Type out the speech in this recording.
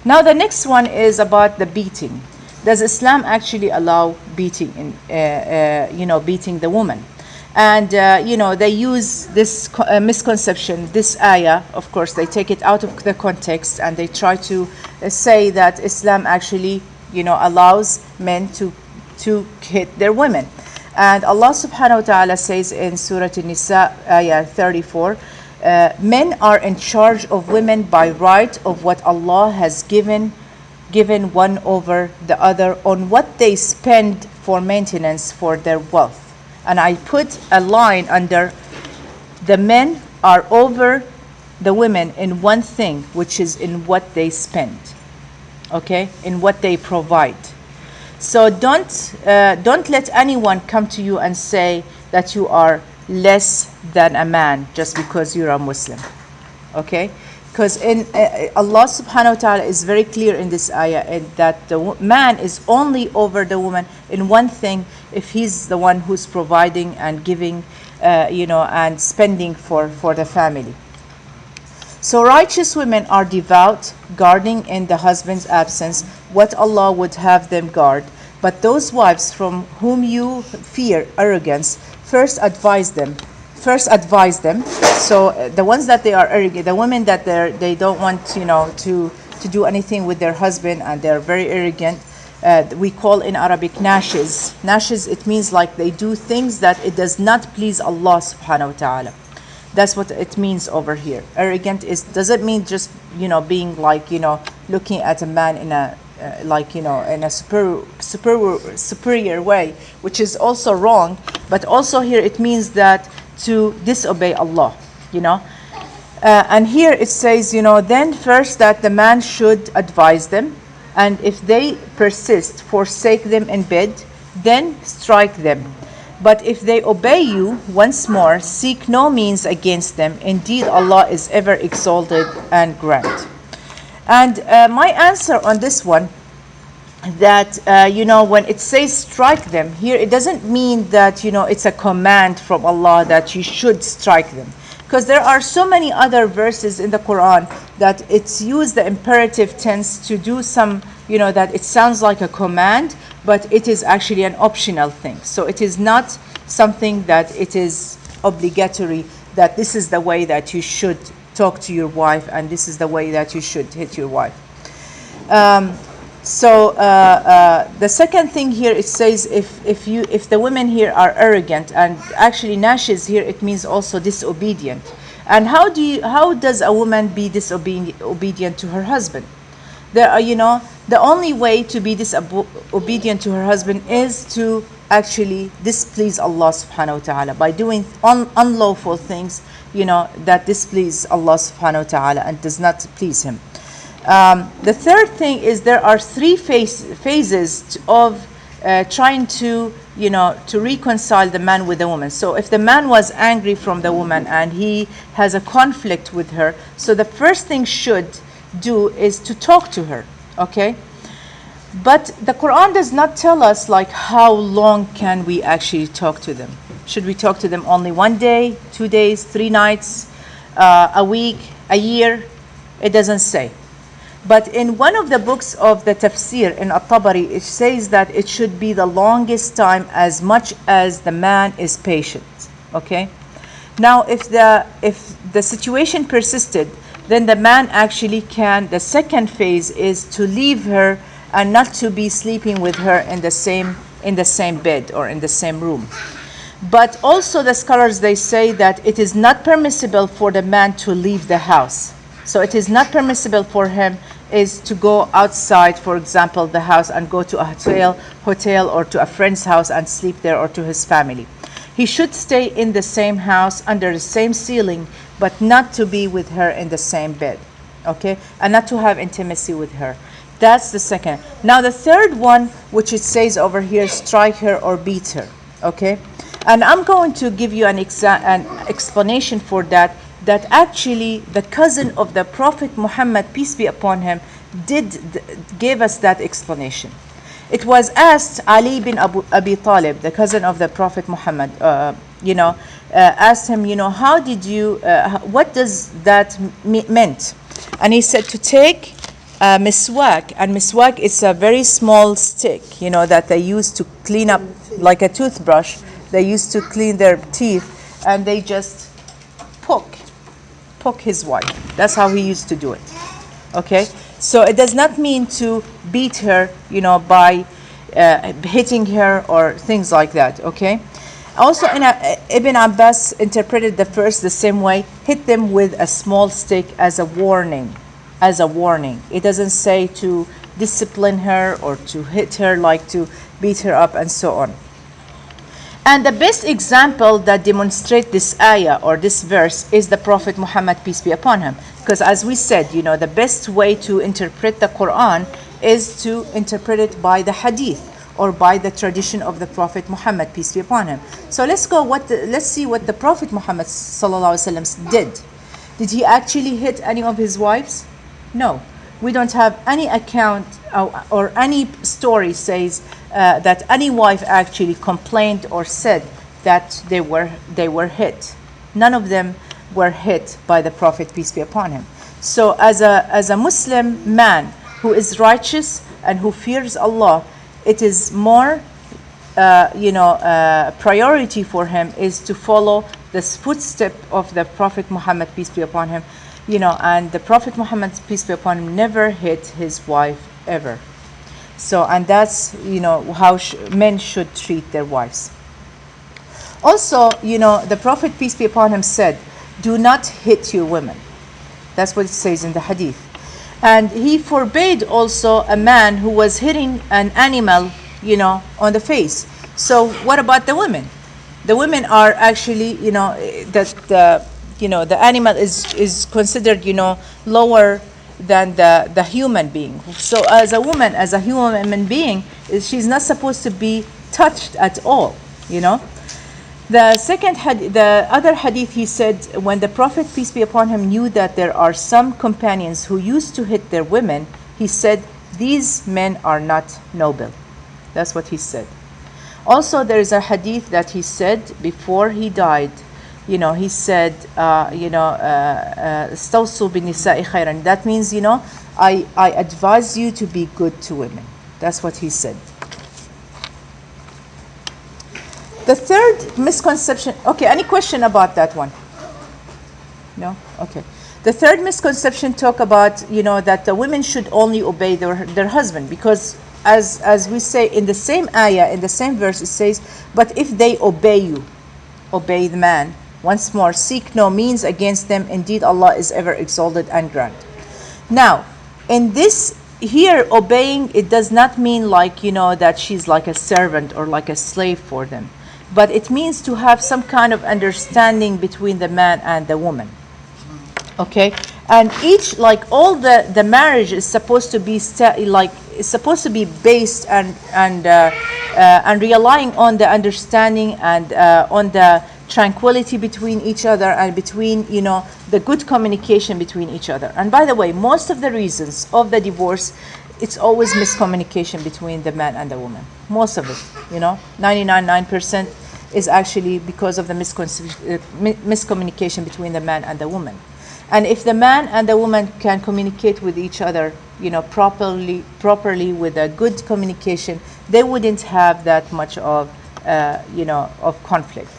Now the next one is about the beating. Does Islam actually allow beating, beating the woman? And they use this misconception, this ayah. Of course, they take it out of the context and they try to say that Islam actually, allows men to hit their women. And Allah subhanahu wa ta'ala says in Surah An-Nisa, ayah 34, men are in charge of women by right of what Allah has given one over the other on what they spend for maintenance for their wealth. And I put a line under, the men are over the women in one thing, which is in what they spend, okay, in what they provide. So don't let anyone come to you and say that you are less than a man just because you're a Muslim, okay? Because in Allah subhanahu wa ta'ala is very clear in this ayah that the man is only over the woman in one thing if he's the one who's providing and giving, and spending for the family. So righteous women are devout, guarding in the husband's absence what Allah would have them guard. But those wives from whom you fear arrogance, first advise them. So the ones that they are arrogant, the women that they don't want, to do anything with their husband and they're very arrogant. We call in Arabic nashes. Nashes, it means like they do things that it does not please Allah subhanahu wa ta'ala. That's what it means over here. Arrogant doesn't mean just, being like, looking at a man in a, in a superior way, which is also wrong. But also here it means that to disobey Allah, and here it says, then first that the man should advise them, and if they persist, forsake them in bed, then strike them. But if they obey you, once more, seek no means against them. Indeed, Allah is ever exalted and grand. And my answer on this one, that, when it says strike them, here it doesn't mean that, it's a command from Allah that you should strike them. Because there are so many other verses in the Quran that it's used the imperative tense to do some, that it sounds like a command, but it is actually an optional thing. So it is not something that it is obligatory, that this is the way that you should talk to your wife and this is the way that you should hit your wife. So the second thing here, it says if the women here are arrogant, and actually nashes here it means also disobedient. And how does a woman be disobedient to her husband? There are, the only way to be disobedient to her husband is to actually displease Allah subhanahu wa ta'ala by doing unlawful things, that displease Allah subhanahu wa ta'ala and does not please him. The third thing is there are three phases of trying to reconcile the man with the woman. So if the man was angry from the woman and he has a conflict with her, so the first thing should do is to talk to her, okay? But the Quran does not tell us like how long can we actually talk to them. Should we talk to them only 1 day, 2 days, 3 nights, a week, a year? It doesn't say. But in one of the books of the tafsir in At-Tabari, it says that it should be the longest time as much as the man is patient, okay? Now if the situation persisted, then the man actually the second phase is to leave her and not to be sleeping with her in the same bed or in the same room. But also the scholars, they say that it is not permissible for the man to leave the house. So it is not permissible for him is to go outside, for example, the house and go to a hotel or to a friend's house and sleep there, or to his family. He should stay in the same house under the same ceiling, but not to be with her in the same bed, okay? And not to have intimacy with her. That's the second. Now the third one, which it says over here, strike her or beat her, okay? And I'm going to give you an explanation for that actually the cousin of the Prophet Muhammad, peace be upon him, gave us that explanation. It was asked, Ali bin Abi Talib, the cousin of the Prophet Muhammad, asked him, how did you, what does that meant? And he said to take miswak, and miswak is a very small stick, that they use to clean up, like a toothbrush. They used to clean their teeth, and they just poke his wife. That's how he used to do it. Okay, so it does not mean to beat her, by hitting her or things like that. Okay. Also, Ibn Abbas interpreted the verse the same way: hit them with a small stick as a warning. It doesn't say to discipline her or to hit her, like to beat her up and so on. And the best example that demonstrates this ayah or this verse is the Prophet Muhammad, peace be upon him. Because as we said, the best way to interpret the Quran is to interpret it by the hadith or by the tradition of the Prophet Muhammad, peace be upon him. So let's see what the Prophet Muhammad sallallahu alaihi wasallam did. Did he actually hit any of his wives? No. We don't have any account or any story says that any wife actually complained or said that they were hit. None of them were hit by the Prophet, peace be upon him. So as a Muslim man who is righteous and who fears Allah, it is more priority for him is to follow the footstep of the Prophet Muhammad, peace be upon him. And the Prophet Muhammad, peace be upon him, never hit his wife ever. So, and that's, how men should treat their wives. Also, the Prophet, peace be upon him, said, do not hit your women. That's what it says in the hadith. And he forbade also a man who was hitting an animal, on the face. So what about the women? The women are actually, the animal is considered, lower than the human being. So as a woman, as a human being, she's not supposed to be touched at all, The other hadith, he said, when the Prophet, peace be upon him, knew that there are some companions who used to hit their women, he said, these men are not noble. That's what he said. Also, there is a hadith that he said before he died, he said, "Stawsu bin-nisa'i khayran." That means, I advise you to be good to women. That's what he said. The third misconception. Okay, any question about that one? No? Okay. The third misconception talk about, that the women should only obey their husband, because as we say in the same ayah, in the same verse, it says, but if they obey you, obey the man. Once more, seek no means against them. Indeed, Allah is ever exalted and grand. Now, in this here, obeying, it does not mean like, that she's like a servant or like a slave for them. But it means to have some kind of understanding between the man and the woman. Okay? And each, like all the marriage is supposed to be based and relying on the understanding and on the tranquility between each other and between, the good communication between each other. And by the way, most of the reasons of the divorce, it's always miscommunication between the man and the woman. Most of it, 99.9% is actually because of the miscommunication between the man and the woman. And if the man and the woman can communicate with each other, properly with a good communication, they wouldn't have that much of, of conflict.